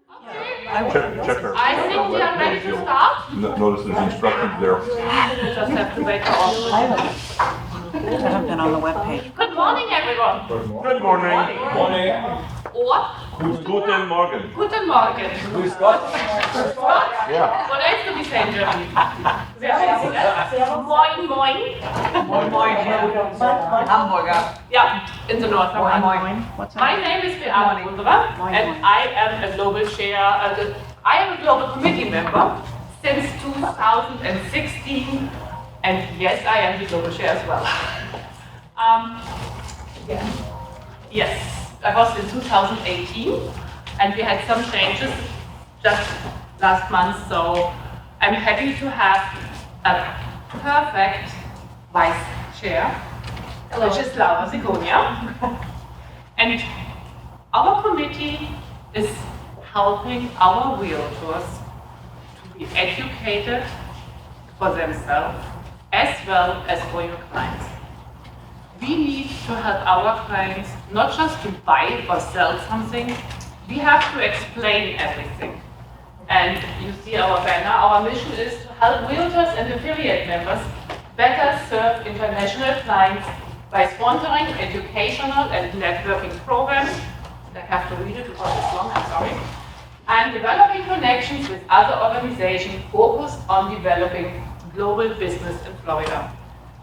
Check her. I think we are ready to start. Notice there's instructions there. We just have to wait for all. I haven't been on the webpage. Good morning, everyone. Good morning. Or Guten Morgen. Guten Morgen. Grüß Gott. Yeah. What else do we say in Germany? Sehr fancy, ne? Moin, moin. Moin Moin. Hamburger. Yeah, in the north of Moin Hamburg. Moin. What's My up? name is Beate Wunderer, and I am a global chair. I am a global committee member since 2016, and yes, I am the global chair as well. Yes, I was in 2018, and we had some changes just last month, so I'm happy to have a perfect vice chair, which is Laura Sigonia. And our committee is helping our realtors to be educated for themselves as well as for your clients. We need to help our clients not just to buy or sell something, we have to explain everything. And you see our banner, our mission is to help realtors and affiliate members better serve international clients by sponsoring educational and networking programs. I have to read it because it's long, I'm sorry. And developing connections with other organizations focused on developing global business in Florida.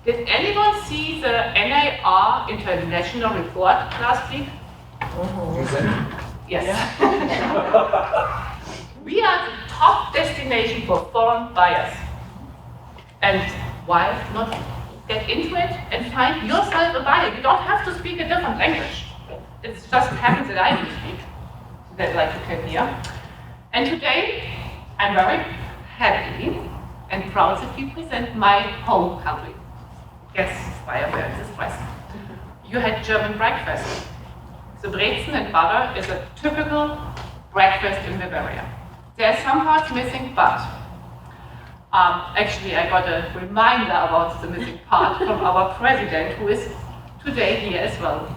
Did anyone see the NAR International Report last week? Yes. We are the top destination for foreign buyers. And why not get into it and find yourself a buyer? You don't have to speak a different language. It just happens that I do speak, that like you can hear. And today, I'm very happy and proud that we present my home country. Yes, Bayern is West. You had German breakfast. The Brezen and butter is a typical breakfast in Bavaria. There's some parts missing, but actually I got a reminder about the missing part from our president, who is today here as well.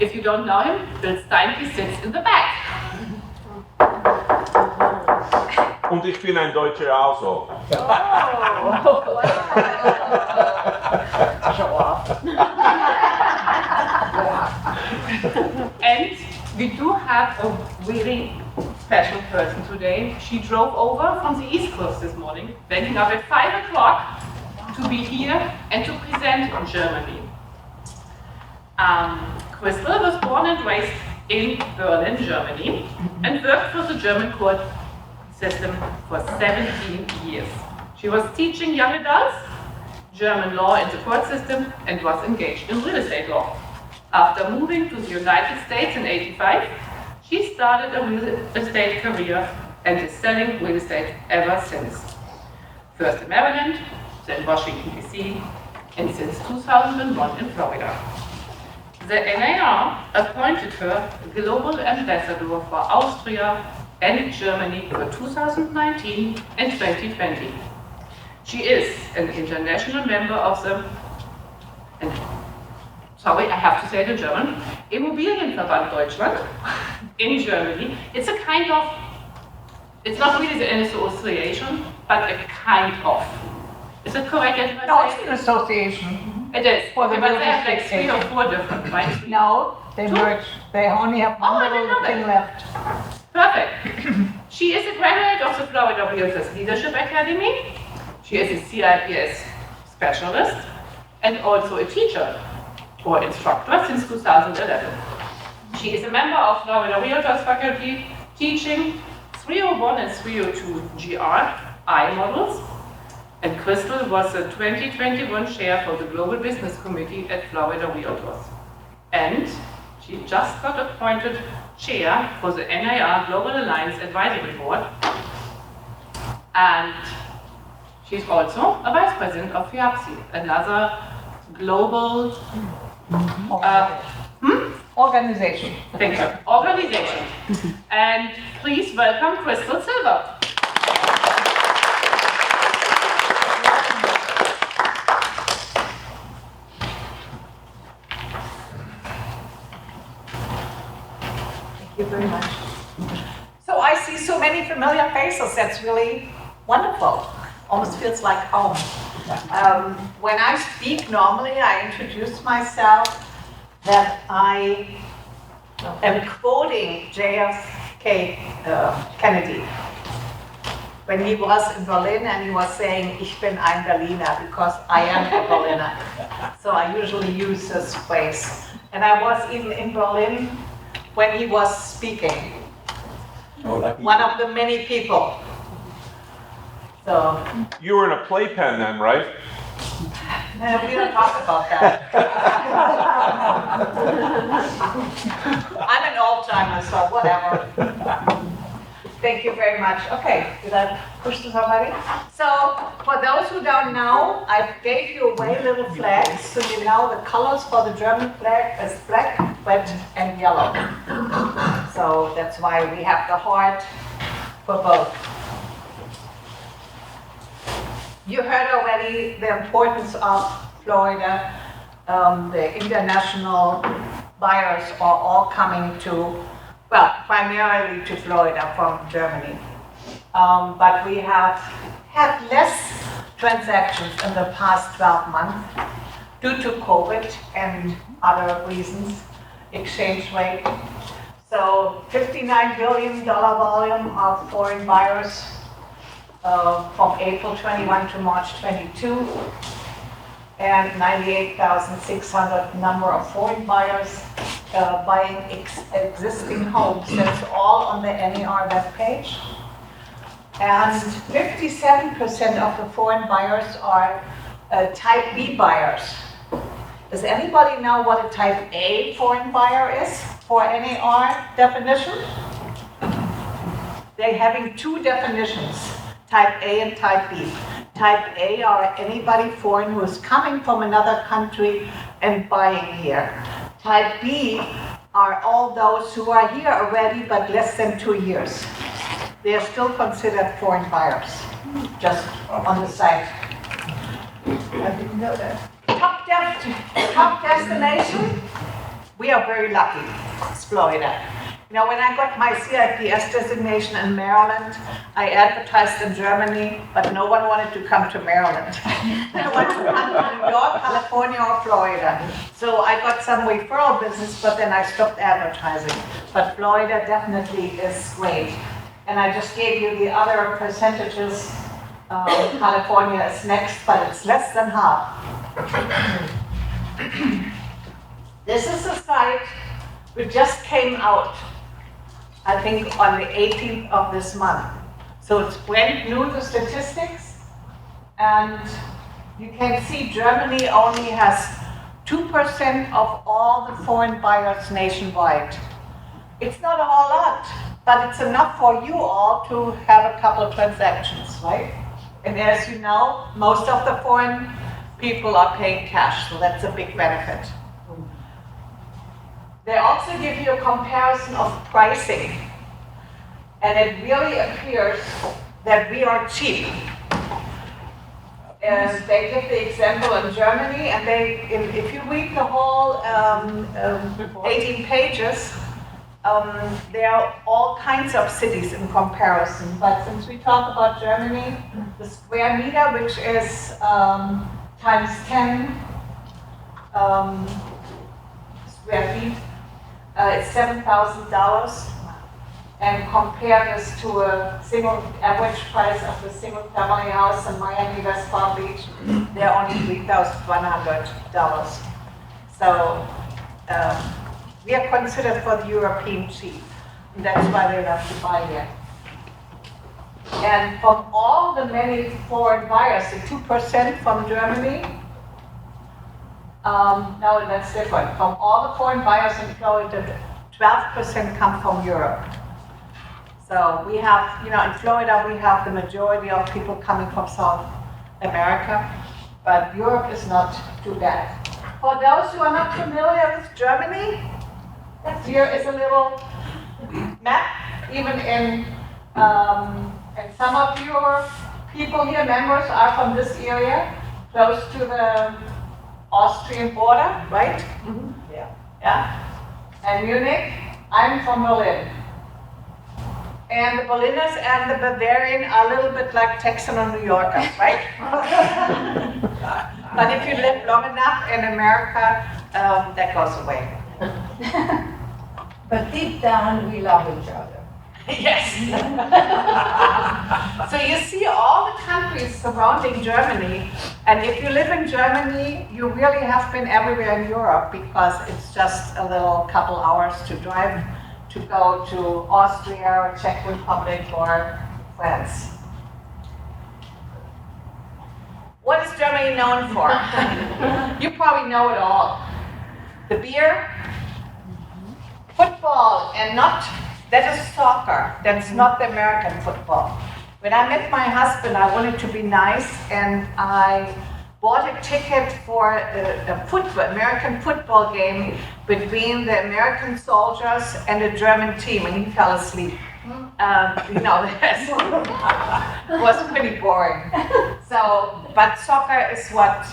If you don't know him, Bill Steinke sits in the back. Und ich bin ein Deutscher also. Show off. And we do have a really special person today. She drove over from the East Coast this morning, waking up at 5 o'clock to be here and to present in Germany. Crystal was born and raised in Berlin, Germany, and worked for the German court system for 17 years. She was teaching young adults German law in the court system and was engaged in real estate law. After moving to the United States in '85, she started a real estate career and is selling real estate ever since. First in Maryland, then Washington, D.C., and since 2001 in Florida. The NAR appointed her Global Ambassador for Austria and Germany for 2019 and 2020. She is an international member of the, and sorry, I have to say it in German, Immobilienverband Deutschland in Germany. It's a kind of, it's not really an association, but a kind of. Is it correct? No, it's an association. It is. For the Okay, but they real have like estate 3 or 4 different, right? No, they Two? merged. They only have Oh, I one didn't little know thing that. left. Perfect. She is a graduate of the Florida Realtors Leadership Academy. She is a CIPS specialist and also a teacher or instructor since 2011. She is a member of Florida Realtors faculty teaching 301 and 302 GRI models. And Crystal was the 2021 chair for the Global Business Committee at Florida Realtors. And she just got appointed chair for the NAR Global Alliance Advisory Board. And she's also a vice president of FIAPSI, another global Organization. thank you, organization. And please welcome Crystal Silver. Thank you very much. So I see so many familiar faces. That's really wonderful. Almost feels like home. When I speak normally, I introduce myself that I am quoting JFK Kennedy when he was in Berlin and he was saying, "Ich bin ein Berliner," because I am a Berliner. So I usually use this phrase. And I was even in Berlin when he was speaking. One of the many people. So. You were in a playpen then, right? We don't talk about that. I'm an old-timer, so whatever. Thank you very much. Okay, did I push this already? So, for those who don't know, I gave you away little flags, so you know the colors for the German flag is black, red, and yellow. So that's why we have the heart for both. You heard already the importance of Florida. The international buyers are all coming to, well, primarily to Florida from Germany. But we have had less transactions in the past 12 months due to COVID and other reasons, exchange rate. So $59 billion volume of foreign buyers from April 21 to March 22, and 98,600 number of foreign buyers buying existing homes. That's all on the NAR webpage. And 57% of the foreign buyers are type B buyers. Does anybody know what a type A foreign buyer is for NAR definition? They're having two definitions. Type A and Type B. Type A are anybody foreign who is coming from another country and buying here. Type B are all those who are here already but less than 2 years. They are still considered foreign buyers, just on the site. I didn't know that. Top destination, we are very lucky, it's Florida. You know, when I got my CIPS designation in Maryland, I advertised in Germany, but no one wanted to come to Maryland. They wanted to come to New York, California, or Florida. So I got some referral business, but then I stopped advertising. But Florida definitely is great. And I just gave you the other percentages. California is next, but it's less than half. This is a site which just came out, I think, on the 18th of this month. So it's brand new, the statistics. And you can see Germany only has 2% of all the foreign buyers nationwide. It's not a whole lot, but it's enough for you all to have a couple of transactions, right? And as you know, most of the foreign people are paying cash, so that's a big benefit. They also give you a comparison of pricing, and it really appears that we are cheap. And they give the example in Germany, and if you read the whole 18 pages, there are all kinds of cities in comparison. But since we talk about Germany, the square meter, which is times 10 square feet, it's $7,000. And compare this to a single average price of a single family house in Miami, West Palm Beach, they're only $3,100. So we are considered for the European cheap, and that's why they love to buy here. And from all the many foreign buyers, the 2% from Germany, no, that's different. From all the foreign buyers in Florida, 12% come from Europe. So we have, you know, in Florida, we have the majority of people coming from South America, but Europe is not too bad. For those who are not familiar with Germany, here is a little map, even in, and some of your people here, members, are from this area, close to the Austrian border, right? Mm-hmm. Yeah. And Munich, I'm from Berlin. And the Berliners and the Bavarian are a little bit like Texan or New Yorkers, right? But if you live long enough in America, that goes away. But deep down, we love each other. Yes. So you see all the countries surrounding Germany, and if you live in Germany, you really have been everywhere in Europe because it's just a little couple hours to drive to go to Austria or Czech Republic or France. What is Germany known for? You probably know it all. The beer, football, and that is soccer. That's not the American football. When I met my husband, I wanted to be nice, and I bought a ticket for a American football game between the American soldiers and the German team, and he fell asleep. It was pretty boring. But soccer is what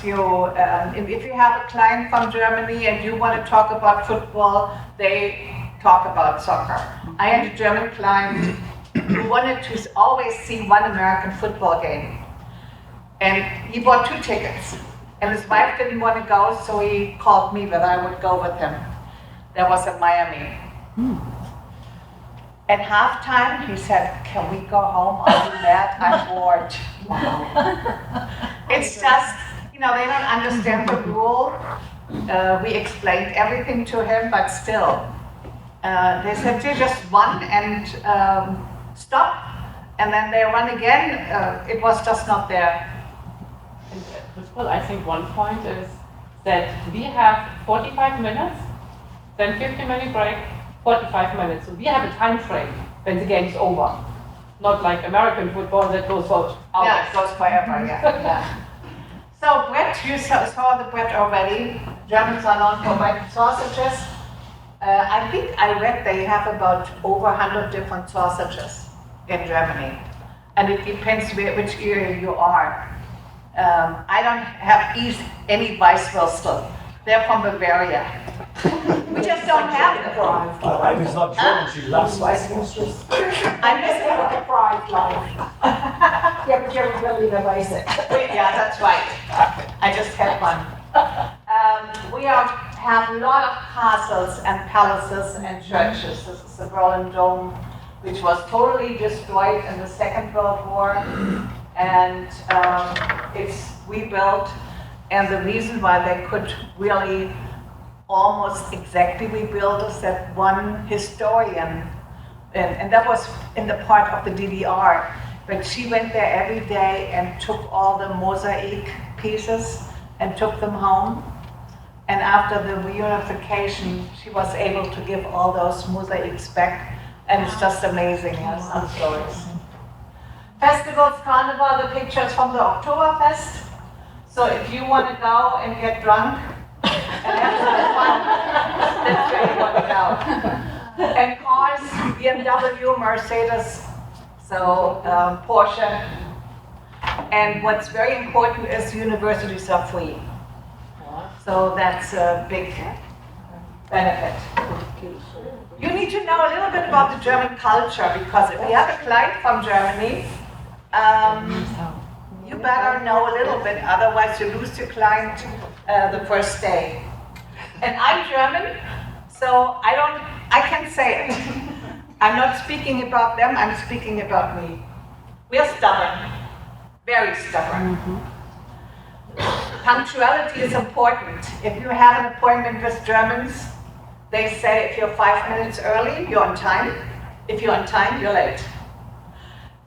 if you have a client from Germany and you want to talk about football, they talk about soccer. I had a German client who wanted to always see one American football game. And he bought 2 tickets. And his wife didn't want to go, so he called me that I would go with him. That was in Miami. At halftime, he said, "Can we go home? I'll do that. I'm bored." It's just, they don't understand the rule. We explained everything to him, but still. They said they just run and stop, and then they run again. It was just not there. Well, I think one point is that we have 45 minutes, then 15-minute break, 45 minutes. So we have a time frame when the game's over. Not like American football that goes for hours. Yeah, it goes forever, yeah. So bread, you saw the bread already. Germans are known for bread and sausages. I think I read they have about over 100 different sausages in Germany. And it depends which area you are. I don't have any Weißwürstel. They're from Bavaria. We just don't have them. My wife is not German, she loves Weißwurst. I miss it. Like a pride life. Yeah, but you're really the basic. Yeah, that's right. I just had one. We have a lot of castles and palaces and churches. This is the Berlin Dome, which was totally destroyed in the Second World War, and it's rebuilt. And the reason why they could really almost exactly rebuild is that one historian, and that was in the part of the DDR, but she went there every day and took all the mosaic pieces and took them home. And after the reunification, she was able to give all those mosaics back, and it's just amazing, some stories. Festivals, Carnival, the pictures from the Oktoberfest. So if you want to go and get drunk and have some fun, that's where you want to go. And cars, BMW, Mercedes, so Porsche. And what's very important is universities are free. So that's a big benefit. You need to know a little bit about the German culture, because if you have a client from Germany, you better know a little bit, otherwise you lose your client the first day. And I'm German, so I can say it. I'm not speaking about them, I'm speaking about me. We're stubborn, very stubborn. Punctuality is important. If you have an appointment with Germans, they say if you're 5 minutes early, you're on time. If you're on time, you're late.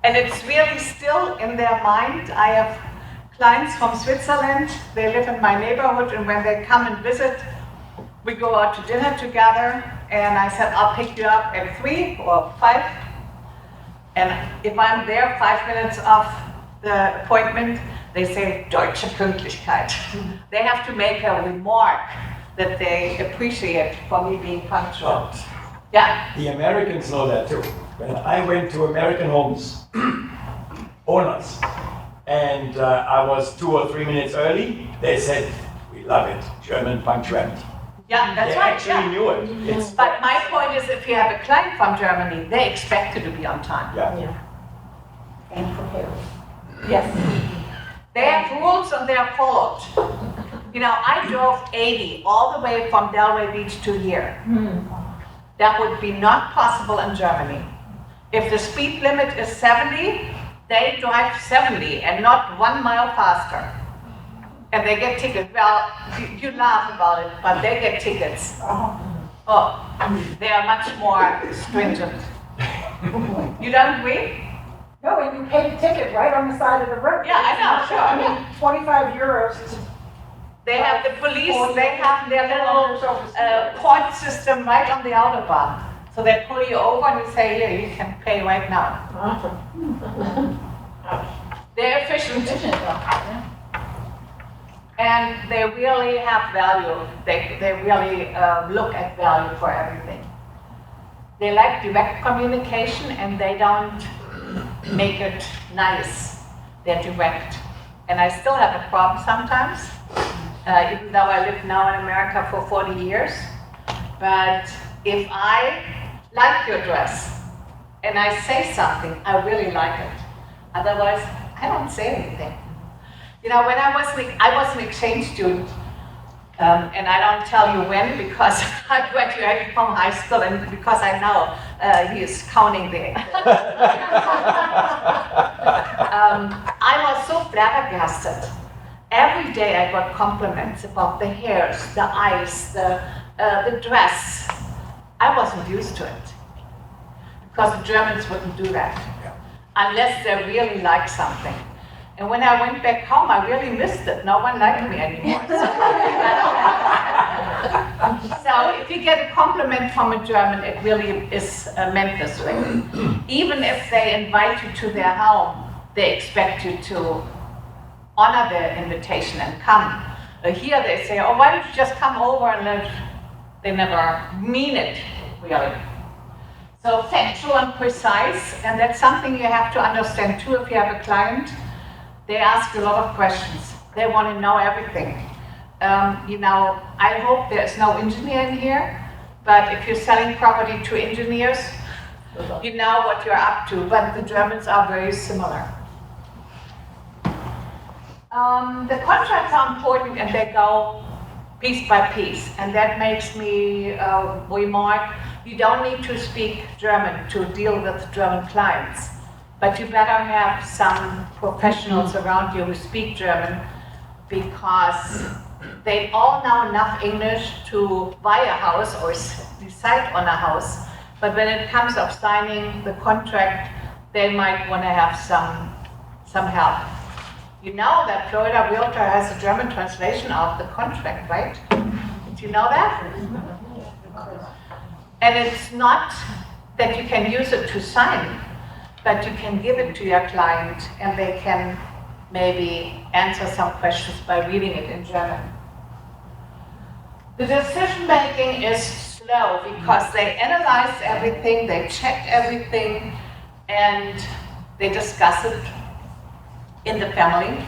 And it's really still in their mind. I have clients from Switzerland, they live in my neighborhood, and when they come and visit, we go out to dinner together, and I said, I'll pick you up at 3 or 5. And if I'm there 5 minutes off the appointment, they say, Deutsche Pünktlichkeit. They have to make a remark that they appreciate for me being punctual. Yeah. The Americans know that too. When I went to American homes, owners, and I was 2 or 3 minutes early, they said, we love it, German punctuality. Yeah, that's They right, actually yeah. knew it. It's, But my point is, if you have a client from Germany, they expect you to be on time. yeah. And prepared. Yes. They have rules and they are followed. You know, I drove 80 all the way from Delray Beach to here. That would be not possible in Germany. If the speed limit is 70, they drive 70 and not 1 mile faster. And they get tickets. Well, you laugh about it, but they get tickets. Oh, they are much more stringent. You don't agree? No, and you pay the ticket right on the side of the road. Yeah, I know, sure. I mean, 25 euros to They have the police, they have their little point system right on the autobahn. So they pull you over and you say, here, you can pay right now. They're efficient. And they really have value. They really look at value for everything. They like direct communication and they don't make it nice. They're direct. And I still have a problem sometimes, even though I live now in America for 40 years. But if I like your dress and I say something, I really like it. Otherwise, I don't say anything. You know, when I was an exchange student, and I don't tell you when because I graduated from high school and because I know he is counting the I was so flabbergasted. Every day I got compliments about the hairs, the eyes, the dress. I wasn't used to it because the Germans wouldn't do that unless they really like something. And when I went back home, I really missed it. No one liked me anymore. So if you get a compliment from a German, it really is meant this way. Even if they invite you to their home, they expect you to honor their invitation and come. Here they say, oh, why don't you just come over and live? They never mean it, really. So factual and precise, and that's something you have to understand too if you have a client. They ask a lot of questions. They want to know everything. You know, I hope there's no engineer in here, but if you're selling property to engineers, you know what you're up to, but the Germans are very similar. The contracts are important and they go piece by piece, and that makes me remark, you don't need to speak German to deal with German clients. But you better have some professionals around you who speak German because they all know enough English to buy a house or decide on a house. But when it comes of signing the contract, they might want to have some help. You know that Florida Realtor has a German translation of the contract, right? Do you know that? And it's not that you can use it to sign, but you can give it to your client and they can maybe answer some questions by reading it in German. The decision making is slow because they analyze everything, they check everything, and they discuss it in the family.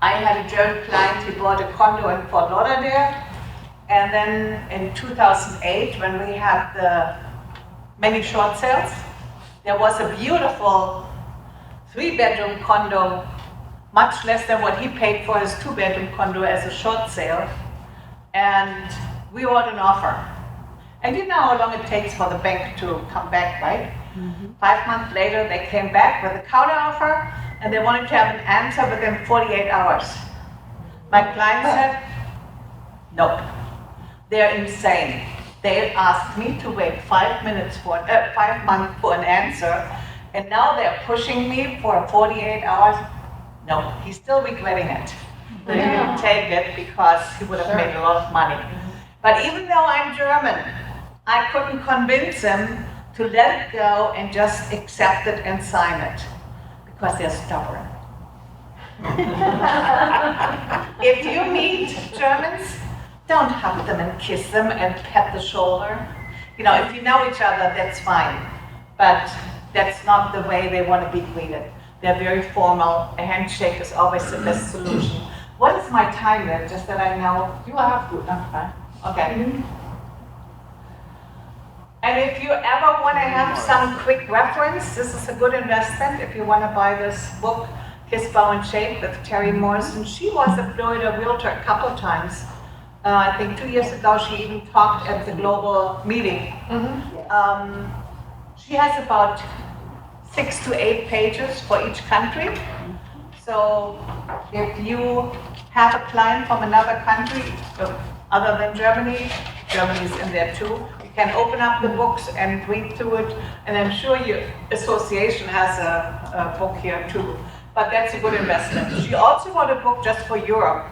I had a German client, he bought a condo in Fort Lauderdale, and then in 2008, when we had the many short sales, there was a beautiful 3-bedroom condo, much less than what he paid for his 2-bedroom condo as a short sale. And we wrote an offer. And you know how long it takes for the bank to come back, right? 5 months later, they came back with a counter offer and they wanted to have an answer within 48 hours. My client said, nope, they're insane. They asked me to wait 5 months for an answer, and now they're pushing me for 48 hours. No, he's still regretting it. He didn't take it because he would have made a lot of money. But even though I'm German, I couldn't convince him to let it go and just accept it and sign it because they're stubborn. If you meet Germans, don't hug them and kiss them and pat the shoulder. You know, if you know each other, that's fine. But that's not the way they want to be greeted. They're very formal. A handshake is always the best solution. What is my time there, just that I know? You have good enough time. Okay. And if you ever want to have some quick reference, this is a good investment if you want to buy this book, Kiss, Bow, and Shake with Terry Morrison. She was a Florida Realtor a couple of times. I think 2 years ago she even talked at the global meeting. She has about 6 to 8 pages for each country. So if you have a client from another country, other than Germany, Germany's in there too, you can open up the books and read through it, and I'm sure your association has a book here too. But that's a good investment. She also wrote a book just for Europe.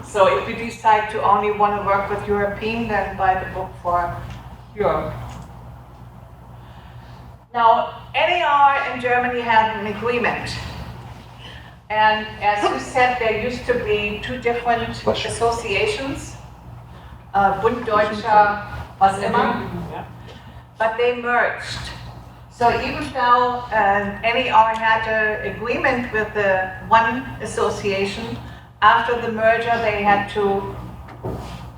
So if you decide to only want to work with European, then buy the book for Europe. Now, NAR in Germany had an agreement. And as you said, there used to be 2 different associations, Bund Deutscher was immer, but they merged. So even though NAR had an agreement with the one association, after the merger they had to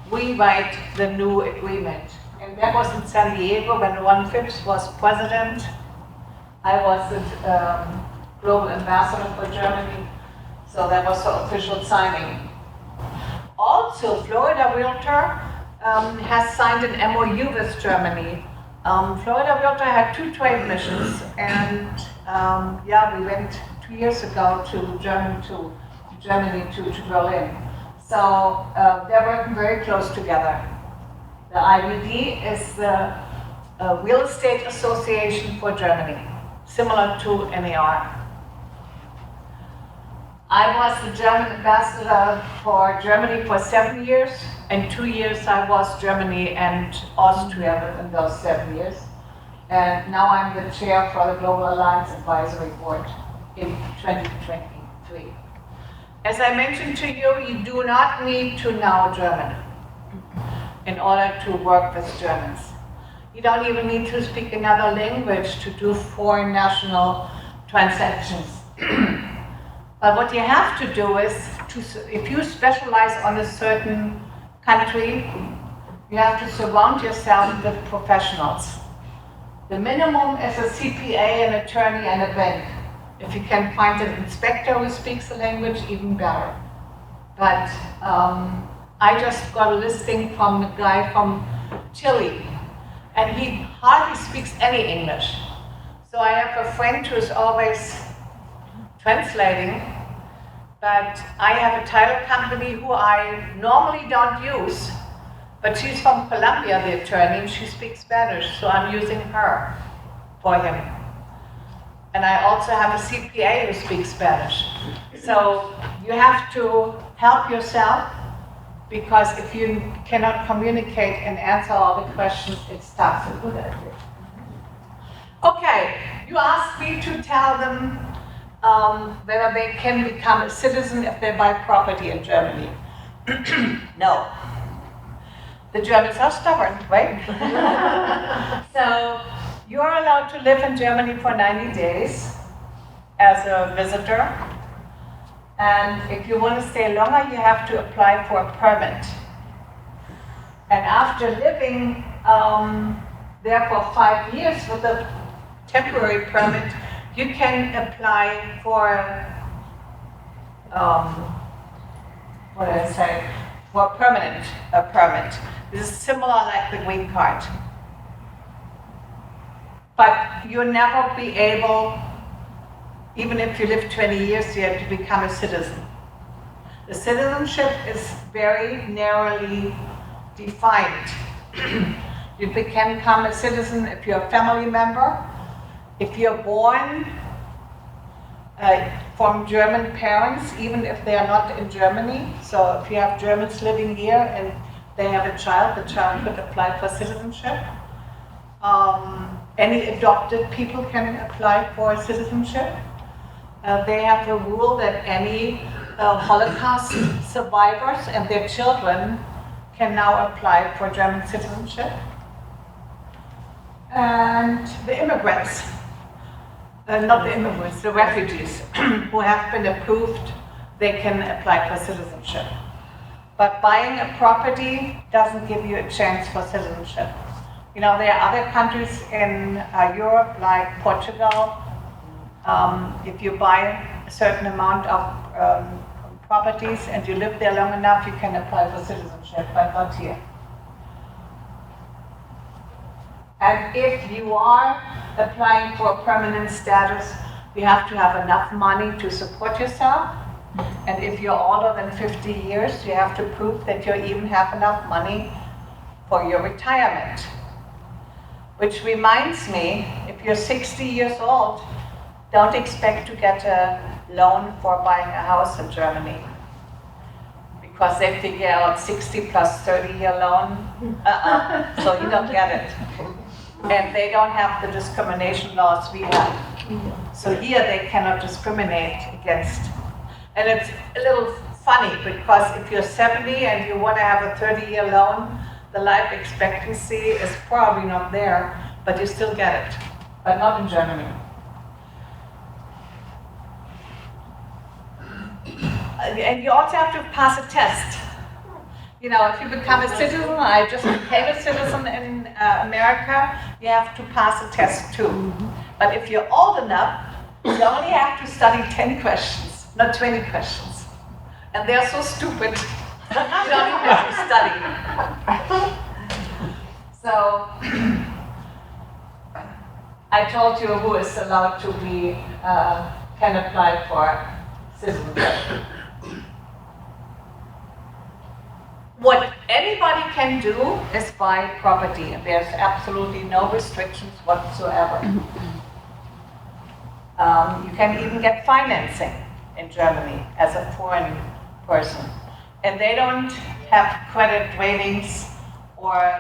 rewrite the new agreement. And that was in San Diego when Ron Phipps was president. I was the global ambassador for Germany, so that was the official signing. Also, Florida Realtor has signed an MOU with Germany. Florida Realtor had 2 trade missions, and we went 2 years ago to Germany to Berlin. So they're working very close together. The IBD is the Real Estate Association for Germany, similar to NAR. I was the German ambassador for Germany for 7 years. In 2 years I was Germany and Austria in those 7 years. And now I'm the chair for the Global Alliance Advisory Board in 2023. As I mentioned to you, you do not need to know German in order to work with Germans. You don't even need to speak another language to do foreign national transactions. But what you have to do is, if you specialize on a certain country, you have to surround yourself with professionals. The minimum is a CPA, an attorney, and a bank. If you can find an inspector who speaks the language, even better. But I just got a listing from a guy from Chile, and he hardly speaks any English. So I have a friend who's always translating, but I have a title company who I normally don't use, but she's from Colombia, the attorney, and she speaks Spanish, so I'm using her for him. And I also have a CPA who speaks Spanish. So you have to help yourself, because if you cannot communicate and answer all the questions, it's tough. Okay, you asked me to tell them whether they can become a citizen if they buy property in Germany. No. The Germans are stubborn, right? So you're allowed to live in Germany for 90 days as a visitor. And if you want to stay longer, you have to apply for a permit. And after living there for 5 years with a temporary permit, you can apply for, for a permit. This is similar like the green card. But you'll never be able, even if you live 20 years here, to become a citizen. The citizenship is very narrowly defined. You can become a citizen if you're a family member, if you're born from German parents, even if they are not in Germany. So if you have Germans living here and they have a child, the child could apply for citizenship. Any adopted people can apply for citizenship. They have a rule that any Holocaust survivors and their children can now apply for German citizenship. And the immigrants, not the immigrants, the refugees who have been approved they can apply for citizenship. But buying a property doesn't give you a chance for citizenship. You know, there are other countries in Europe, like Portugal. If you buy a certain amount of properties and you live there long enough, you can apply for citizenship, but not here. And if you are applying for a permanent status, you have to have enough money to support yourself. And if you're older than 50 years, you have to prove that you even have enough money for your retirement. Which reminds me, if you're 60 years old, don't expect to get a loan for buying a house in Germany. Because they figure out 60 plus 30-year loan, so you don't get it. And they don't have the discrimination laws we have. So here they cannot discriminate against. And it's a little funny because if you're 70 and you want to have a 30-year loan, the life expectancy is probably not there, but you still get it, but not in Germany. And you also have to pass a test. You know, if you become a citizen, I just became a citizen in America, you have to pass a test too. But if you're old enough, you only have to study 10 questions, not 20 questions. And they're so stupid, you don't even have to study. So, I told you who is allowed to be, can apply for citizenship. What anybody can do is buy property, and there's absolutely no restrictions whatsoever. You can even get financing in Germany as a foreign person. And they don't have credit ratings or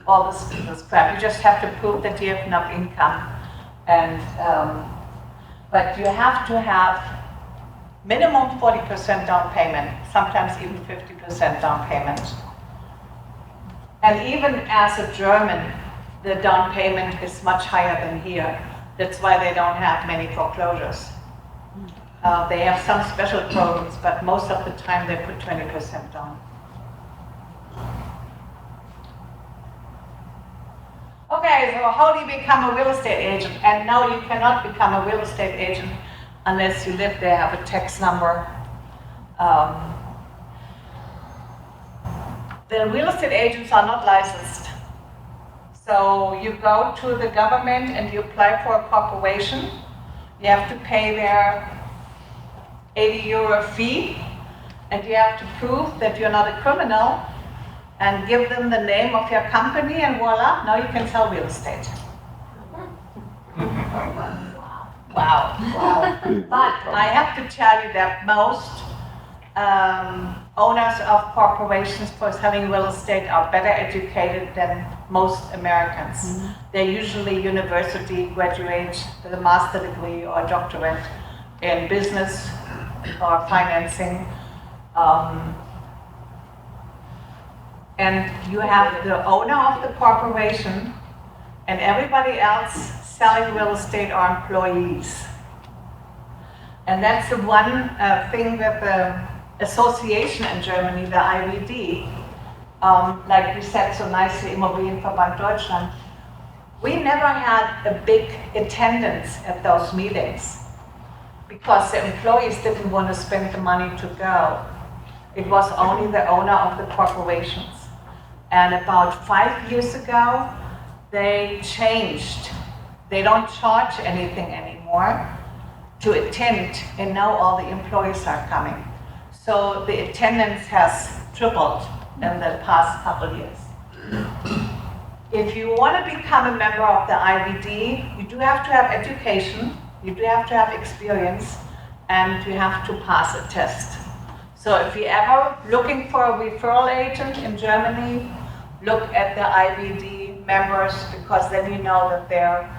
all this crap. You just have to prove that you have enough income. And, but you have to have minimum 40% down payment, sometimes even 50% down payment. And even as a German, the down payment is much higher than here. That's why they don't have many foreclosures. They have some special programs, but most of the time they put 20% down. Okay, so how do you become a real estate agent? And no, you cannot become a real estate agent unless you live there, have a tax number. The real estate agents are not licensed. So you go to the government and you apply for a corporation. You have to pay their €80 fee, and you have to prove that you're not a criminal and give them the name of your company, and voila, now you can sell real estate. Wow. But I have to tell you that most owners of corporations for selling real estate are better educated than most Americans. They're usually university graduates with a master's degree or a doctorate in business or financing. And you have the owner of the corporation, and everybody else selling real estate are employees. And that's the one thing that the association in Germany, the IWD, like we said so nicely, Immobilienverband Deutschland, we never had a big attendance at those meetings because the employees didn't want to spend the money to go. It was only the owner of the corporations. And about 5 years ago, they changed. They don't charge anything anymore to attend, and now all the employees are coming. So the attendance has tripled in the past couple of years. If you want to become a member of the IVD, you do have to have education, you do have to have experience, and you have to pass a test. So if you're ever looking for a referral agent in Germany, look at the IVD members, because then you know that they're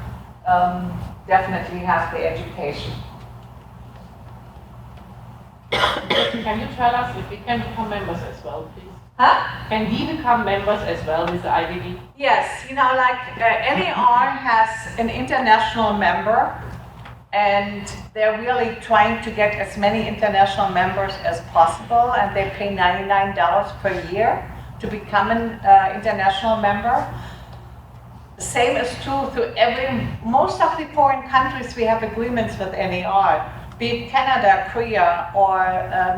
definitely have the education. Can you tell us if we can become members as well, please? Huh? Can we become members as well with the IVD? Yes, you know, like NAR has an international member, And they're really trying to get as many international members as possible, and they pay $99 per year to become an international member. The same is true to most of the foreign countries we have agreements with NAR, be it Canada, Korea, or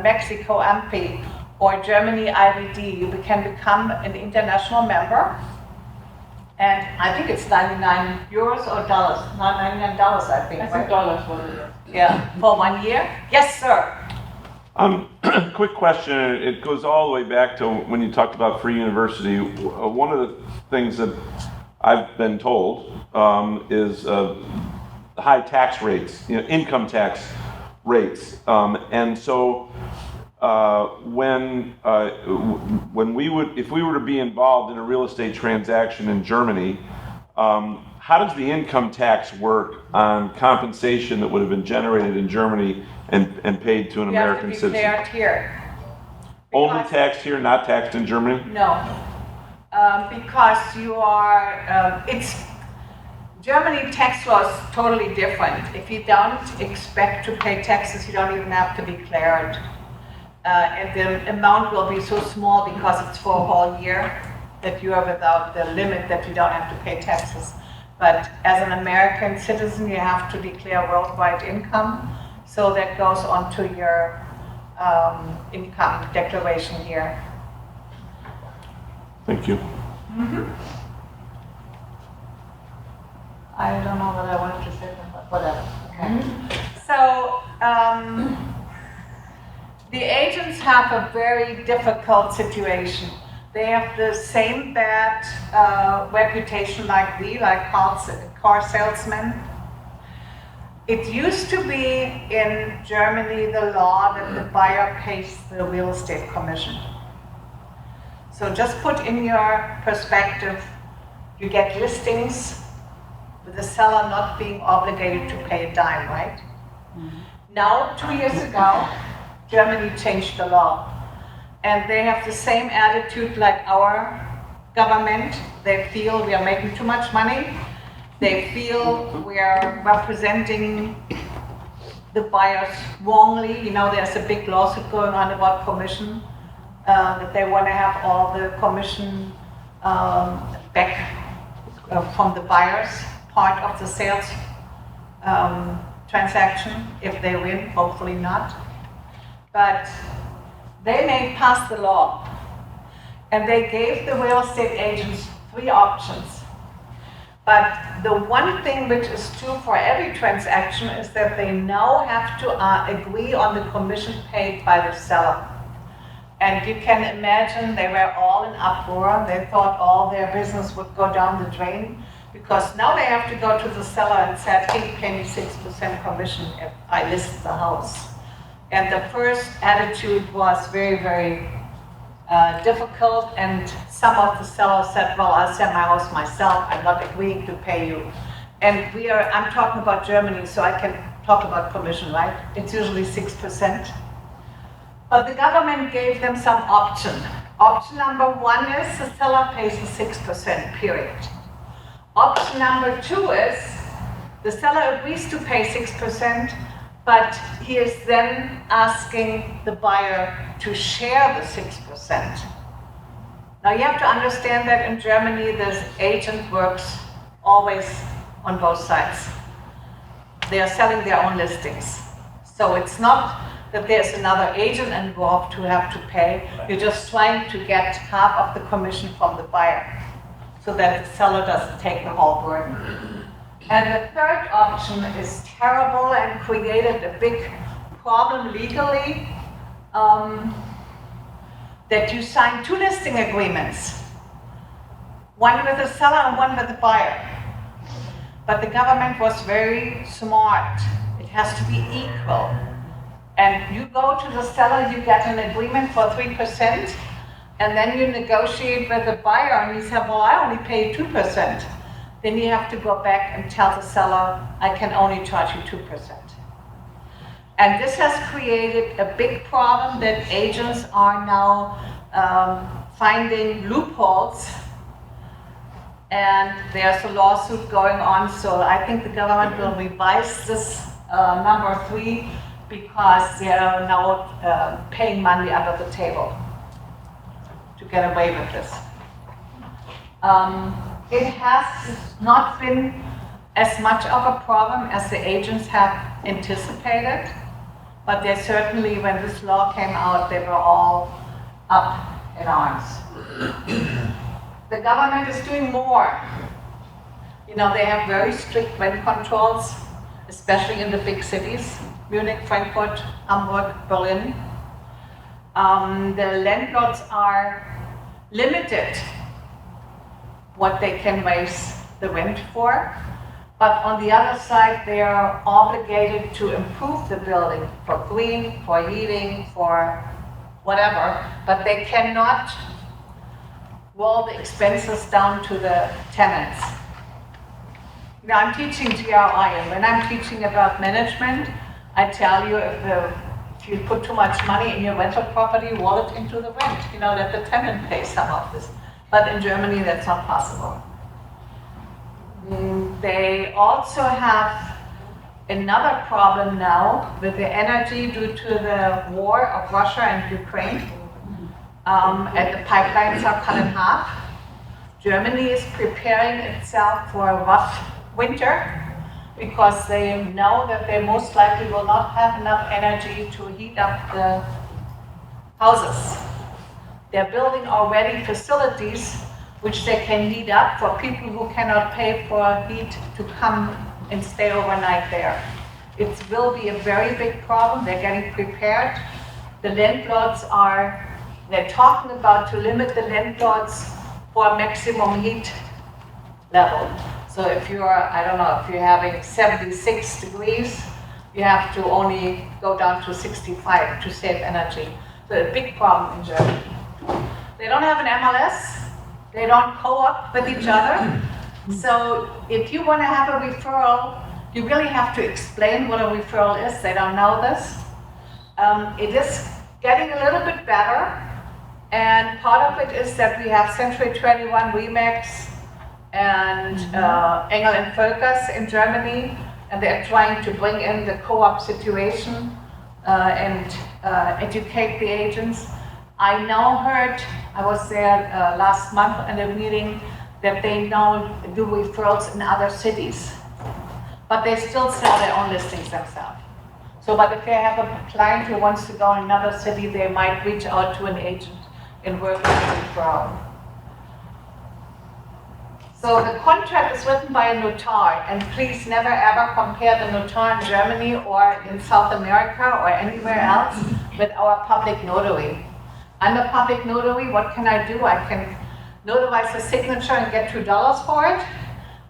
Mexico, AMPI, or Germany, IVD. You can become an international member. And I think it's 99 euros or dollars, not $99, I think, I think right? dollars what it is. Yeah, for 1 year. Yes, sir. Quick question. It goes all the way back to when you talked about free university. One of the things that I've been told is high tax rates, income tax rates, and so when we would, if we were to be involved in a real estate transaction in Germany, how does the income tax work on compensation that would have been generated in Germany and paid to an American You have to citizen? declare it here. Only Because- taxed here, not taxed in Germany? No, because you are, Germany tax law is totally different. If you don't expect to pay taxes, you don't even have to declare it. And the amount will be so small because it's for a whole year that you are without the limit that you don't have to pay taxes. But as an American citizen, you have to declare worldwide income. So that goes onto your income declaration here. Thank you. I don't know what I wanted to say, but whatever. Okay. So the agents have a very difficult situation. They have the same bad reputation like we, like car salesmen. It used to be in Germany the law that the buyer pays the real estate commission. So just put in your perspective, you get listings with the seller not being obligated to pay a dime, right? Now, 2 years ago, Germany changed the law. And they have the same attitude like our government. They feel we are making too much money. They feel we are representing the buyers wrongly. You know, there's a big lawsuit going on about commission, that they want to have all the commission back from the buyers, part of the sales transaction, if they win, hopefully not. But they may pass the law, and they gave the real estate agents 3 options. But the one thing which is true for every transaction is that they now have to agree on the commission paid by the seller. And you can imagine they were all in uproar. They thought all their business would go down the drain, because now they have to go to the seller and say, hey, pay me 6% commission if I list the house. And the first attitude was very, very difficult, and some of the sellers said, well, I'll sell my house myself, I'm not agreeing to pay you. And I'm talking about Germany, so I can talk about commission, right? It's usually 6%. But the government gave them some option. Option number 1 is the seller pays the 6%, period. Option number 2 is the seller agrees to pay 6%, but he is then asking the buyer to share the 6%. Now you have to understand that in Germany, this agent works always on both sides. They are selling their own listings. So it's not that there's another agent involved who have to pay. You're just trying to get half of the commission from the buyer so that the seller doesn't take the whole burden. And the third option is terrible and created a big problem legally, that you sign 2 listing agreements, one with the seller and one with the buyer. But the government was very smart. It has to be equal. And you go to the seller, you get an agreement for 3%, and then you negotiate with the buyer, and he said, well, I only pay 2%. Then you have to go back and tell the seller, I can only charge you 2%. And this has created a big problem that agents are now finding loopholes, and there's a lawsuit going on, so I think the government will revise this number 3 because they are now paying money under the table to get away with this. It has not been as much of a problem as the agents have anticipated, but they certainly, when this law came out, they were all up in arms. The government is doing more. You know, they have very strict rent controls, especially in the big cities, Munich, Frankfurt, Hamburg, Berlin. The landlords are limited what they can raise the rent for, but on the other side, they are obligated to improve the building for green, for heating, for whatever, but they cannot roll the expenses down to the tenants. Now, I'm teaching GRI, and when I'm teaching about management, I tell you if you put too much money in your rental property, roll it into the rent, you know, let the tenant pay some of this. But in Germany, that's not possible. They also have another problem now with the energy due to the war of Russia and Ukraine. And the pipelines are cut in half. Germany is preparing itself for a rough winter because they know that they most likely will not have enough energy to heat up the houses. They're building already facilities which they can heat up for people who cannot pay for heat to come and stay overnight there. It will be a very big problem. They're getting prepared. The landlords they're talking about to limit the landlords for maximum heat level. So if you're, I don't know, if you're having 76 degrees, you have to only go down to 65 to save energy. So a big problem in Germany. They don't have an MLS. They don't co-op with each other. So if you want to have a referral, you really have to explain what a referral is. They don't know this. It is getting a little bit better. And part of it is that we have Century 21 Remax and Engel and Völkers in Germany, and they're trying to bring in the co-op situation and educate the agents. I now heard, I was there last month in a meeting, that they now do referrals in other cities, but they still sell their own listings themselves. So, but if they have a client who wants to go in another city, they might reach out to an agent and work with a referral. So the contract is written by a notar, and please never ever compare the notar in Germany or in South America or anywhere else with our public notary. I'm a public notary. What can I do? I can notarize a signature and get $2 for it,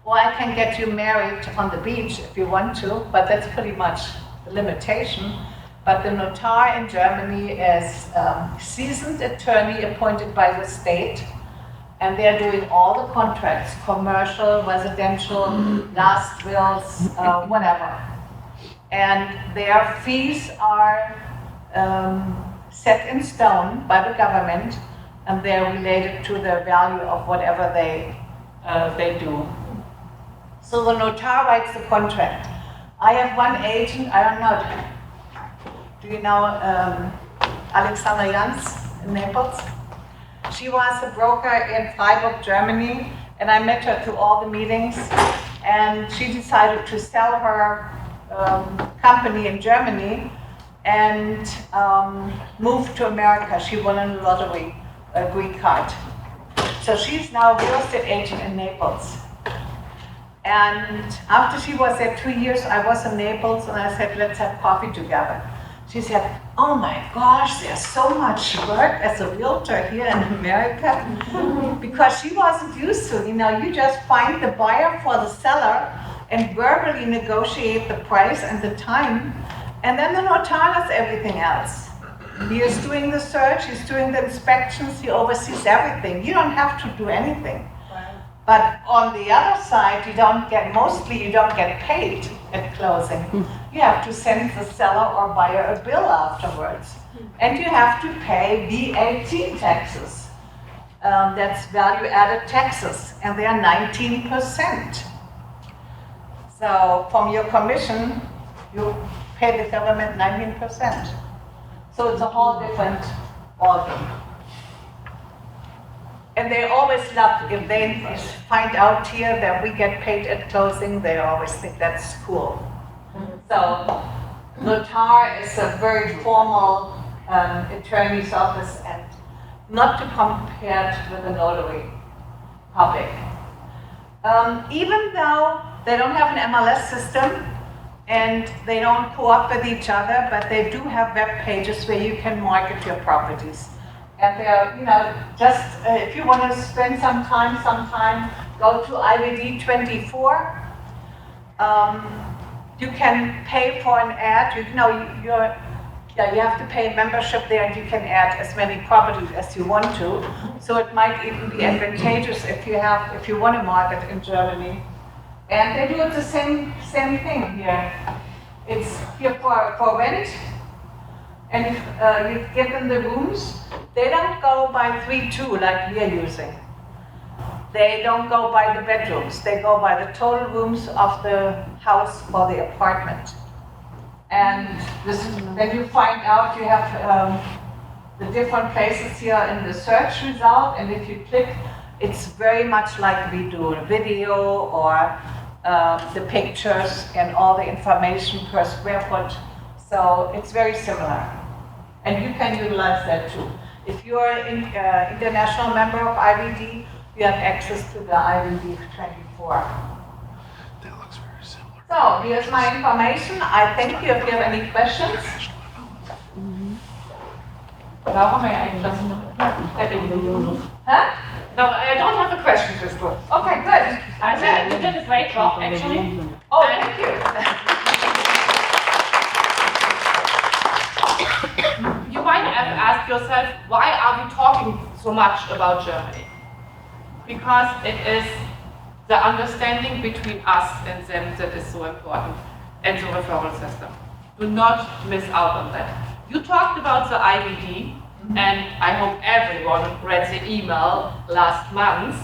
or I can get you married on the beach if you want to, but that's pretty much the limitation. But the notar in Germany is a seasoned attorney appointed by the state, and they're doing all the contracts, commercial, residential, last wills, whatever. And their fees are set in stone by the government, and they're related to the value of whatever they do. So the notar writes the contract. I have one agent, I don't know, do you know Alexandra Jans in Naples? She was a broker in Freiburg, Germany, and I met her through all the meetings, and she decided to sell her company in Germany and moved to America. She won a lottery, a green card. So she's now a real estate agent in Naples. And after she was there 2 years, I was in Naples and I said, let's have coffee together. She said, oh my gosh, there's so much work as a realtor here in America. Because she wasn't used to, you just find the buyer for the seller and verbally negotiate the price and the time. And then the notar does everything else. He is doing the search, he's doing the inspections, he oversees everything. You don't have to do anything. But on the other side, you don't get paid at closing. You have to send the seller or buyer a bill afterwards. And you have to pay VAT taxes. That's value-added taxes, and they are 19%. So from your commission, you pay the government 19%. So it's a whole different ballgame. And they always love, if they find out here that we get paid at closing, they always think that's cool. So notar is a very formal attorney's office and not to compare with a notary public. Even though they don't have an MLS system and they don't co-op with each other, but they do have web pages where you can market your properties. And they're, just if you want to spend some time, go to IVD 24. You can pay for an ad. You have to pay a membership there, and you can add as many properties as you want to. So it might even be advantageous if you want to market in Germany. And they do it the same thing here. It's here for rent, and you give them the rooms. They don't go by 3-2 like we are using. They don't go by the bedrooms. They go by the total rooms of the house or the apartment. And then you find out you have the different places here in the search result, and if you click, it's very much like we do a video or the pictures and all the information per square foot. So it's very similar. And you can utilize that too. If you're an international member of IVD, you have access to the IVD 24. That looks very similar. So here's my information. I thank you if you have any questions. Brauchen wir eigentlich das? Huh? No, I don't have a question, Crystal. Okay, good. I think you did a great job, actually. Oh, thank you. You might have asked yourself, why are we talking so much about Germany? Because it is the understanding between us and them that is so important, and the referral system. Do not miss out on that. You talked about the IVD, and I hope everyone read the email last month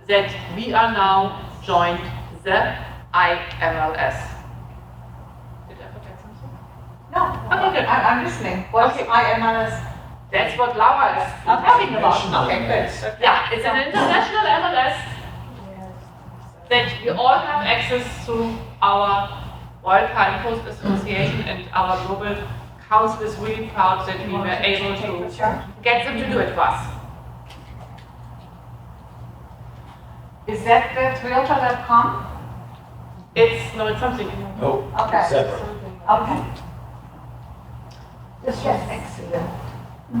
that we are now joined the IMLS. Did I forget something? No, Okay, good. I'm listening. What's Okay. IMLS? That's what Laura is talking about. Okay, good. Yeah, it's an international MLS that we all have access to our Royal Time Post Association, and our global council is really proud that we were able to get them to do it for us. Is that with Realtor.com? It's something. No, Okay. separate. Okay. This was excellent.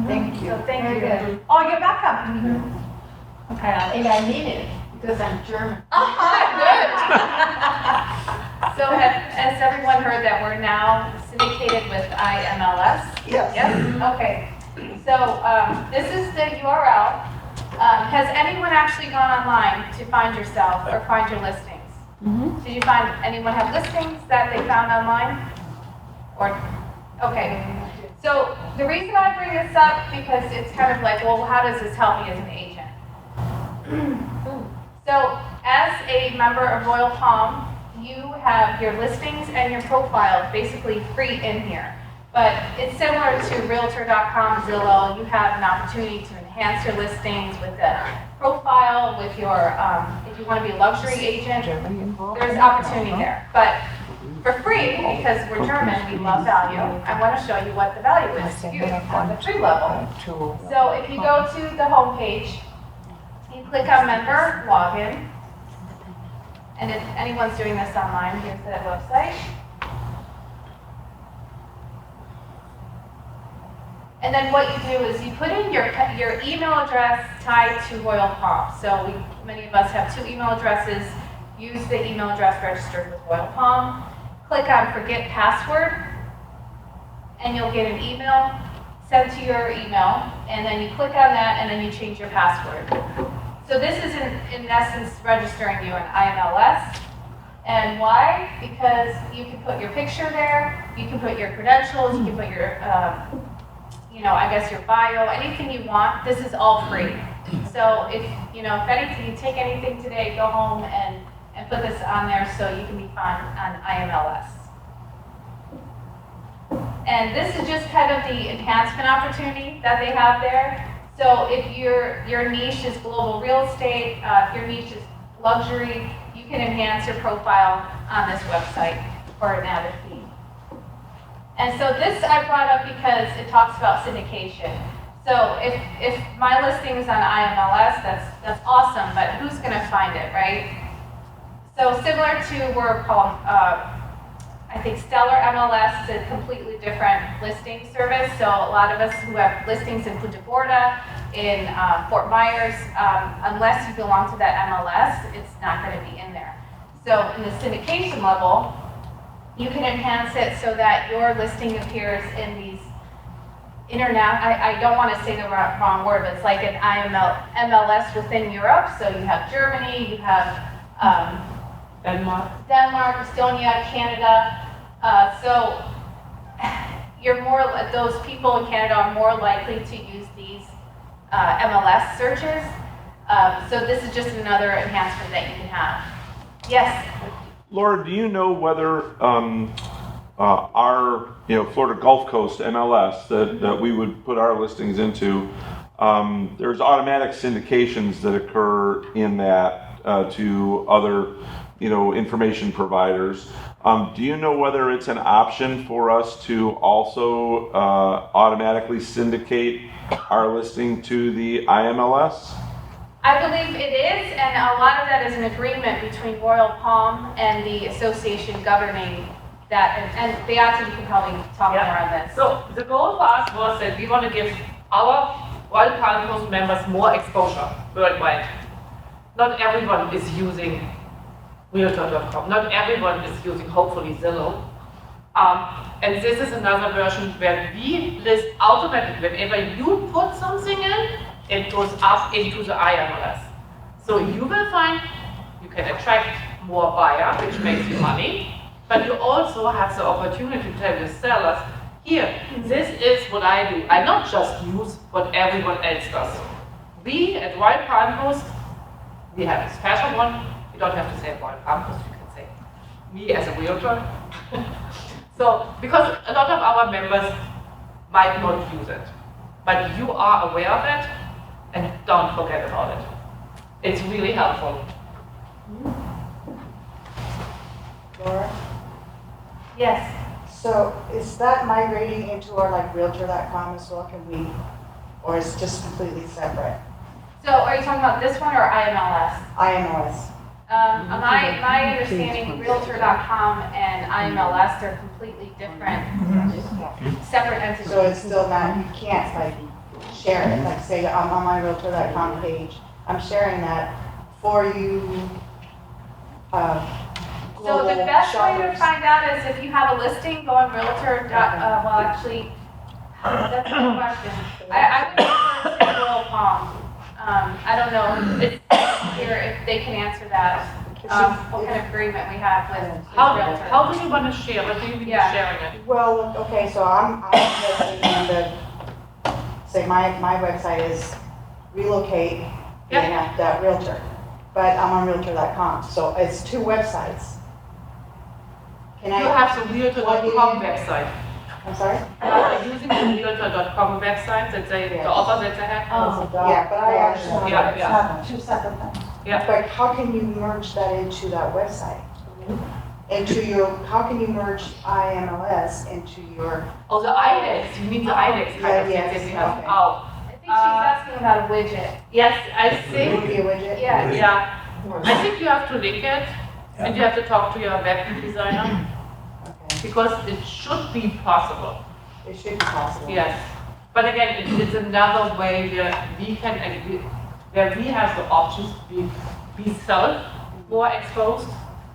Thank you. Thank you. Oh, you're welcome. Okay. And I need it because I'm German. So has everyone heard that we're now syndicated with IMLS? Yes. Yes? Okay. So this is the URL. Has anyone actually gone online to find yourself or find your listings? Did you find anyone have listings that they found online? Or, okay. So the reason I bring this up, because it's kind of like, well, how does this help me as an agent? So as a member of Royal Palm, you have your listings and your profile basically free in here. But it's similar to Realtor.com, Zillow. You have an opportunity to enhance your listings with a profile, with your, if you want to be a luxury agent, there's opportunity there. But for free, because we're German, we love value, I want to show you what the value is to you on the free level. So if you go to the home page, you click on member login, and if anyone's doing this online, here's the website. And then what you do is you put in your email address tied to Royal Palm. So many of us have 2 email addresses. Use the email address registered with Royal Palm. Click on forget password, and you'll get an email sent to your email, and then you click on that, and then you change your password. So this is in essence registering you in IMLS. And why? Because you can put your picture there, you can put your credentials, you can put your, I guess your bio, anything you want. This is all free. So if anything, you take anything today, go home and put this on there so you can be found on IMLS. And this is just kind of the enhancement opportunity that they have there. So if your niche is global real estate, if your niche is luxury, you can enhance your profile on this website for an added fee. And so this I brought up because it talks about syndication. So if my listing is on IMLS, that's awesome, but who's gonna find it, right? So similar to we're called, I think Stellar MLS is a completely different listing service. So a lot of us who have listings in Punta Gorda, in Fort Myers, unless you belong to that MLS, it's not gonna be in there. So in the syndication level, you can enhance it so that your listing appears in these I don't want to say the wrong word, but it's like an MLS within Europe. So you have Germany, you have Denmark, Estonia, Canada. So those people in Canada are more likely to use these MLS searches. So this is just another enhancement that you can have. Yes? Laura, do you know whether our Florida Gulf Coast MLS that we would put our listings into, there's automatic syndications that occur in that to other information providers. Do you know whether it's an option for us to also automatically syndicate our listing to the IMLS? I believe it is, and a lot of that is an agreement between Royal Palm and the association governing that, and Beata, you can probably talk more on this. So the goal for us was that we want to give our Royal Palm Coast members more exposure worldwide. Not everyone is using Realtor.com. Not everyone is using, hopefully, Zillow. And this is another version where we list automatically. Whenever you put something in, it goes up into the IMLS. So you will find you can attract more buyer, which makes you money. But you also have the opportunity to tell your sellers, here, this is what I do. I not just use what everyone else does. We at Royal Palm Coast, we have a special one. You don't have to say Royal Palm Coast, you can say me as a realtor. So, because a lot of our members might not use it, but you are aware of it and don't forget about it. It's really helpful. Laura? Yes. So is that migrating into our like Realtor.com as well? Or is it just completely separate? So are you talking about this one or IMLS? IMLS. My understanding, Realtor.com and IMLS are completely different, separate entities. So it's still not, you can't like share it, like say I'm on my Realtor.com page, I'm sharing that for you, So the global best way to shoppers. find out is if you have a listing, go on Realtor. Well, actually, that's a good question. I would refer to Royal Palm. I don't know. It's here if they can answer that. What kind of agreement we have with Realtor. How do you want to share? What do you mean sharing it? Well, okay, so I'm investing in say my website is relocate.realtor, but I'm on Realtor.com, so it's two websites. Can You have the Realtor.com website. I'm sorry? Are you using the Realtor.com website that the offer that they have? Yeah, but I actually, Yeah. Two separate things. Yeah. but how can you merge that into that website? How can you merge IMLS into your, Oh, the IDEX. You mean the IDEX kind of thing yes, that we have. okay. Oh. I think she's asking about a widget. Yes, I it would think. be a widget? Yeah. Yeah. I think you have to link it and you have to talk to your web designer Okay, because it should be possible. it should be possible. Yes. But again, it's another way where we can, where we have the options to be self more exposed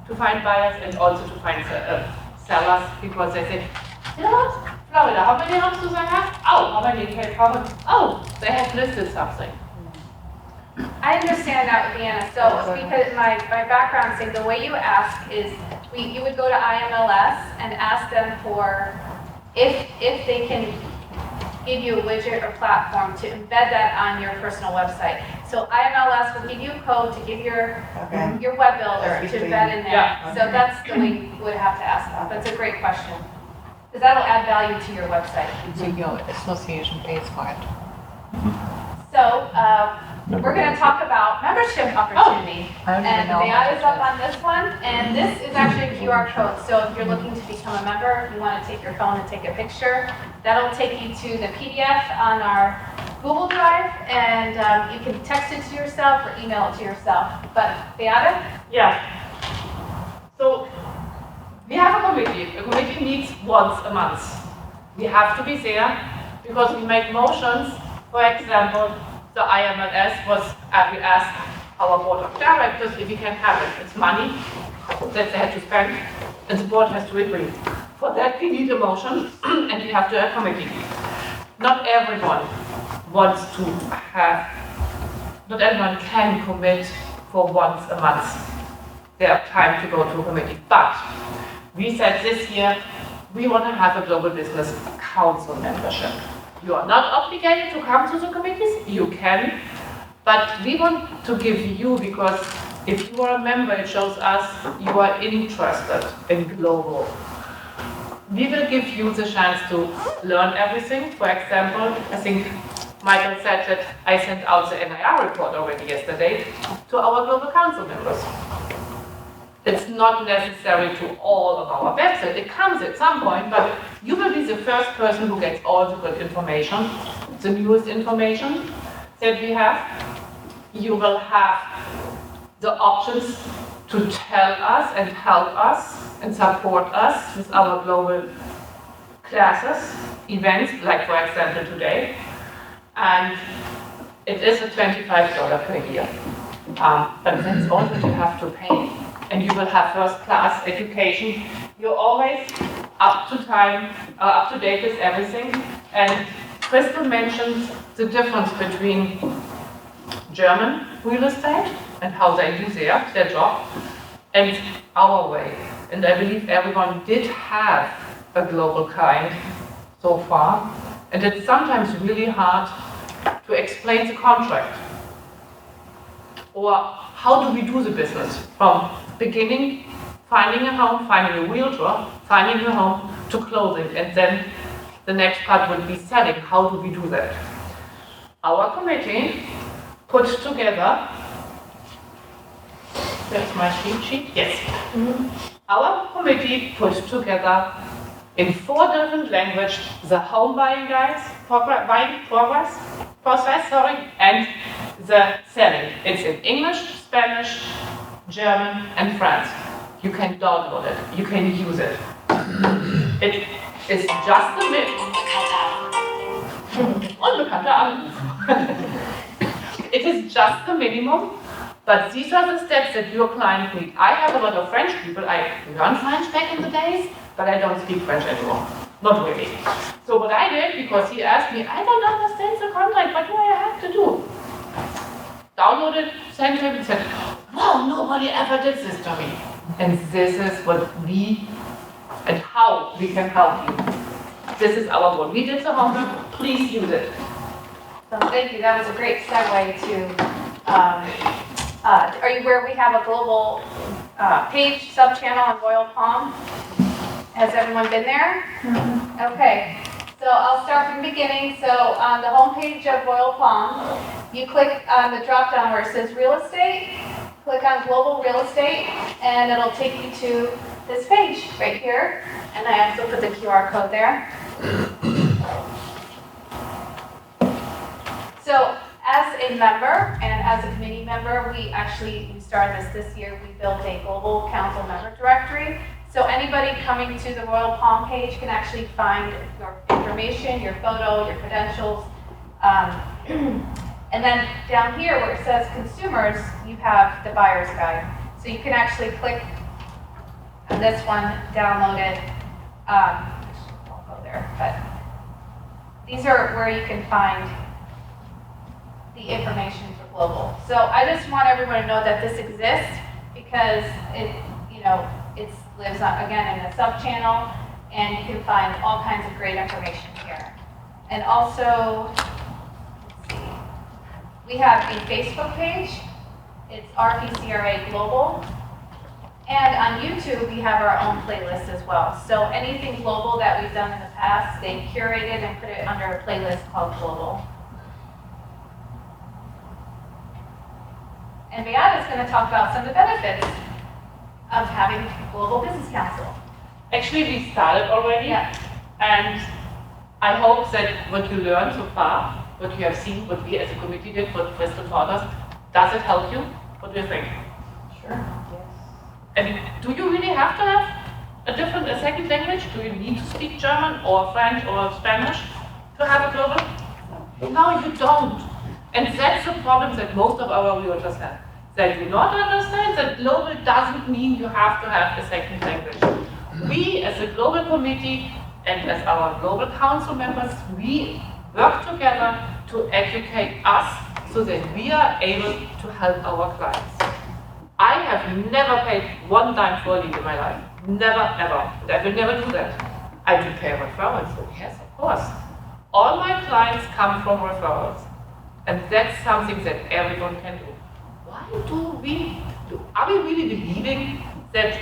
to find buyers and also to find sellers because they say, you know what, Florida, how many homes do they have? Oh, how many can cover? Oh, they have listed something. I understand that, Deanna. So because my background saying the way you ask is you would go to IMLS and ask them for if they can give you a widget or platform to embed that on your personal website. So IMLS will give you a code to give your web builder to embed in there. Yeah. So that's the way you would have to ask them. That's a great question. because that'll add value to your website. So your association pays for it. So, we're gonna talk about membership opportunity. I don't even And know the how ad to is up do on this one, and this is actually a QR code. So if you're looking to become a member, you wanna take your phone and take a picture, that'll take you to the PDF on our Google Drive, and you can text it to yourself or email it to yourself. But Beata? Yeah. So we have a committee. A committee meets once a month. We have to be there because we make motions. For example, the IMLS was, we asked our board of directors if we can have it. It's money that they have to spend, and the board has to agree. For that, we need a motion, and we have to have a committee. Not everyone wants to have, not everyone can commit for once a month. They have time to go to a committee. But we said this year, we want to have a global business council membership. You are not obligated to come to the committees, you can, but we want to give you, because if you are a member, it shows us you are interested in global. We will give you the chance to learn everything. For example, I think Michael said that I sent out the NIR report already yesterday to our global council members. It's not necessary to all of our website. It comes at some point, but you will be the first person who gets all the good information, the newest information that we have. You will have the options to tell us and help us and support us with our global classes, events, like for example today. And it is a $25 per year. But that's all that you have to pay. And you will have first class education. You're always up to time, up to date with everything. And Crystal mentioned the difference between German real estate and how they do their job and our way. And I believe everyone did have a global kind so far. And it's sometimes really hard to explain the contract. Or how do we do the business from beginning, finding a home, finding a realtor, finding a home, to closing, and then the next part would be selling. How do we do that? Our committee put together, there's my cheat sheet, yes. Our committee put together in 4 different languages the home buying guides, process, and the selling. It's in English, Spanish, German, and French. You can download it. You can use it. It is just a bit. Unbekannter Anruf. It is just the minimum, but these are the steps that your client needs. I have a lot of French people. I learned French back in the days, but I don't speak French anymore. Not really. So what I did, because he asked me, I don't understand the contract, what do I have to do? Downloaded, sent him, and said, wow, nobody ever did this to me. And this is what we, and how we can help you. This is our goal. We did the homework, please use it. So thank you, that was a great segue to, are you aware we have a global page, sub-channel on Royal Palm? Has everyone been there? Okay, so I'll start from the beginning. So on the homepage of Royal Palm, you click on the drop-down where it says Real Estate, click on Global Real Estate, and it'll take you to this page right here. And I also put the QR code there. So as a member and as a committee member, we started this year, we built a global council member directory. So anybody coming to the Royal Palm page can actually find your information, your photo, your credentials. And then down here where it says consumers, you have the buyer's guide. So you can actually click on this one, download it. I'll go there, but these are where you can find the information for global. So I just want everyone to know that this exists because it lives on, again, in a sub-channel, and you can find all kinds of great information here. And also, let's see, we have a Facebook page. It's RPCRA Global. And on YouTube, we have our own playlist as well. So anything global that we've done in the past, they curated and put it under a playlist called Global. And Beata is going to talk about some of the benefits of having Global Business Council. Actually, we started already, Yeah. and I hope that what you learned so far, what you have seen, what we as a committee did, what Crystal taught us, does it help you? What do you think? Sure. And do you really have to have a second language? Do you need to speak German or French or Spanish to have a global? No, you don't. And that's the problem that most of our realtors have. They do not understand that global doesn't mean you have to have a second language. We as a global committee and as our global council members, we work together to educate us so that we are able to help our clients. I have never paid one dime for a lead in my life. Never, ever. And I will never do that. I do pay referrals. Yes, of course. All my clients come from referrals. And that's something that everyone can do. Why are we really believing that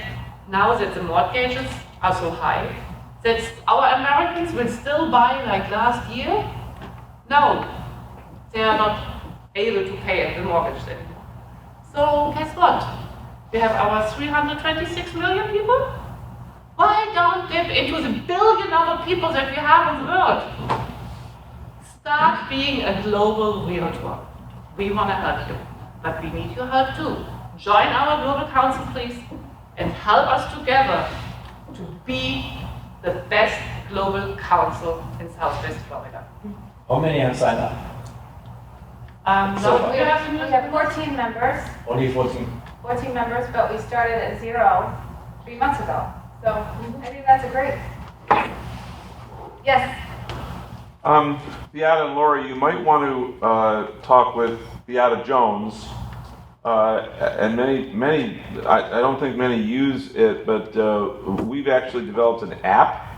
now that the mortgages are so high, that our Americans will still buy like last year? No, they are not able to pay the mortgage anymore. So guess what? We have our 326 million people. Why don't dip into the billion other people that we have in the world? Start being a global realtor. We want to help you, but we need your help too. Join our global council, please, and help us together to be the best global council in Southwest Florida. How many have signed up? So So we have 14 members, Only 14. 14 members, but we started at 0 3 months ago. So I think that's a great. Yes. Beata and Laura, you might want to talk with Beata Jones, and many. I don't think many use it, but we've actually developed an app.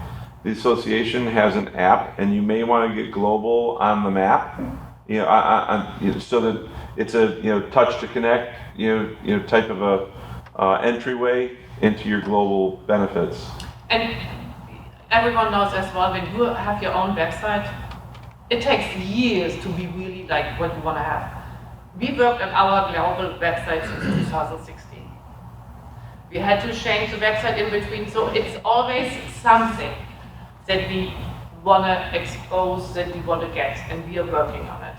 The association has an app, and you may want to get global on the map. You know, so that it's a touch to connect. Type of a entryway into your global benefits. And everyone knows as well, when you have your own website, it takes years to be really like what you want to have. We worked on our global website since 2016. We had to change the website in between, so it's always something that we want to expose, that we want to get, and we are working on it.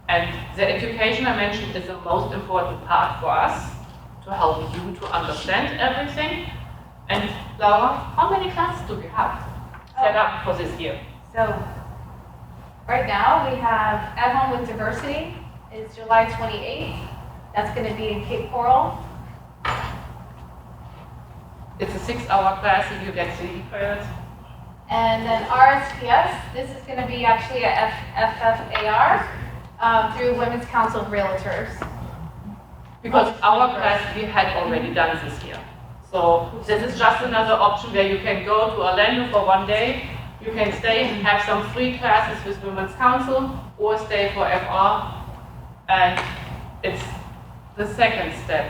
And the education I mentioned is the most important part for us to help you to understand everything. And Laura, how many classes do we have set up for this year? So right now we have At Home with Diversity is July 28th. That's going to be in Cape Coral. It's a 6-hour class and you get 3 credits. And then RSPS, this is going to be actually a FFAR through Women's Council of Realtors. Because our class we had already done this year. So this is just another option where you can go to Orlando for 1 day. You can stay and have some free classes with Women's Council or stay for FR. And it's the second step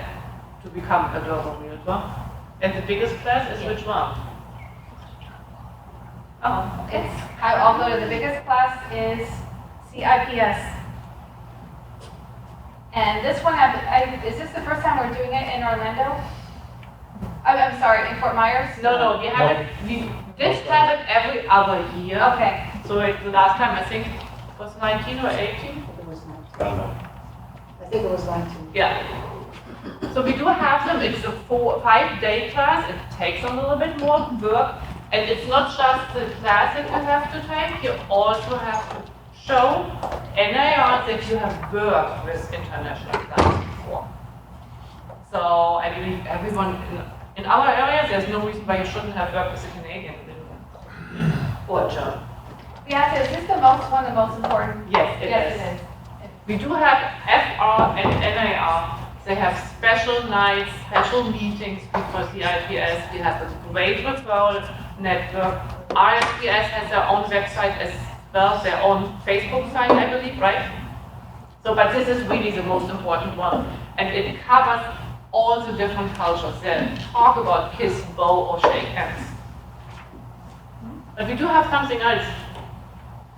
to become a global realtor. And the biggest class is which one? I'll go to the biggest class is CIPS. And this one, is this the first time we're doing it in Orlando? I'm sorry, in Fort Myers? No, we did have it every other year. Okay. So the last time I think it was 19 or 18. I think it was 19. Yeah. So we do have them. It's a 5-day class. It takes a little bit more work. And it's not just the class that you have to take. You also have to show NAR that you have worked with international clients before. So I believe everyone in our area, there's no reason why you shouldn't have worked with a Canadian or a German. Yeah, is this one of the most important? Yes, it is. We do have FR and NAR. They have special nights, special meetings because the IPS, we have a great referral network. RSPS has their own website as well, their own Facebook site, I believe, right? So, but this is really the most important one. And it covers all the different cultures. They talk about kiss, bow, or shake hands. But we do have something else.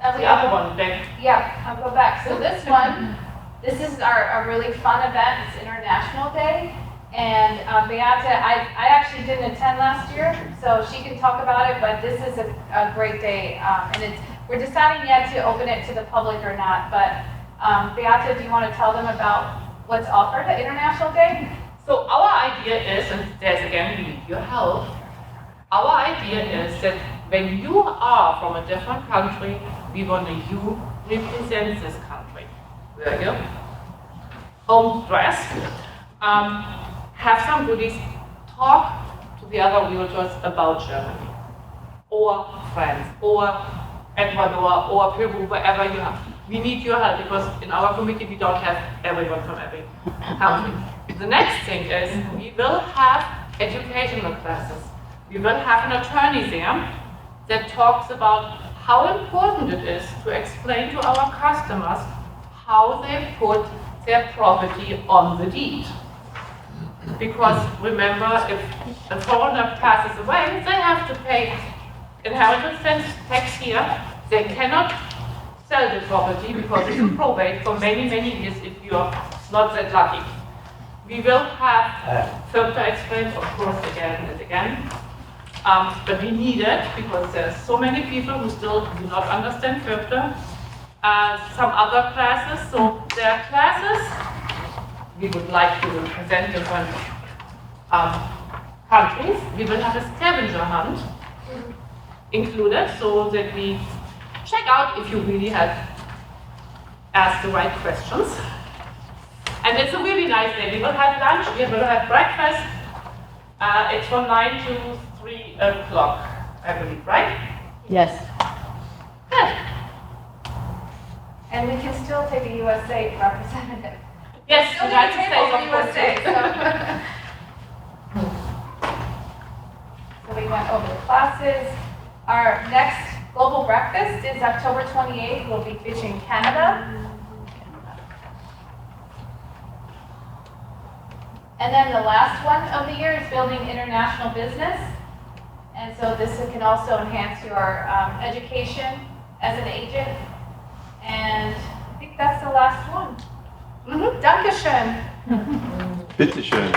And we The other have, one, Beck. yeah, I'll go back. So this one, this is a really fun event. It's International Day. And Beata, I actually didn't attend last year, so she can talk about it, but this is a great day. And we're deciding yet to open it to the public or not, but Beata, do you want to tell them about what's offered at International Day? So our idea is, and there's again, we need your help. Our idea is that when you are from a different country, we want you represent this country. There you go. Home dress. Have some goodies. Talk to the other realtors about Germany, or France, or Ecuador, or Peru, wherever you have. We need your help because in our committee we don't have everyone from every country. The next thing is we will have educational classes. We will have an attorney there that talks about how important it is to explain to our customers how they put their property on the deed. Because remember, if a foreigner passes away, they have to pay inheritance tax here. They cannot sell the property because it's in probate for many, many years if you're not that lucky. We will have further explained, of course, again and again. But we need it because there's so many people who still do not understand further. Some other classes, so there are classes we would like to present different countries. We will have a scavenger hunt included so that we check out if you really have asked the right questions. And it's a really nice day. We will have lunch, we will have breakfast. It's from 9 to 3 o'clock, I believe, right? Yes. Good. And we can still take a USA representative. Yes, Still United need a States table of for course. USA. So we went over the classes. Our next global breakfast is October 28th. We'll be fishing Canada. And then the last one of the year is building international business. And so this can also enhance your education as an agent. And I think that's the last one. Dankeschön. Bitteschön.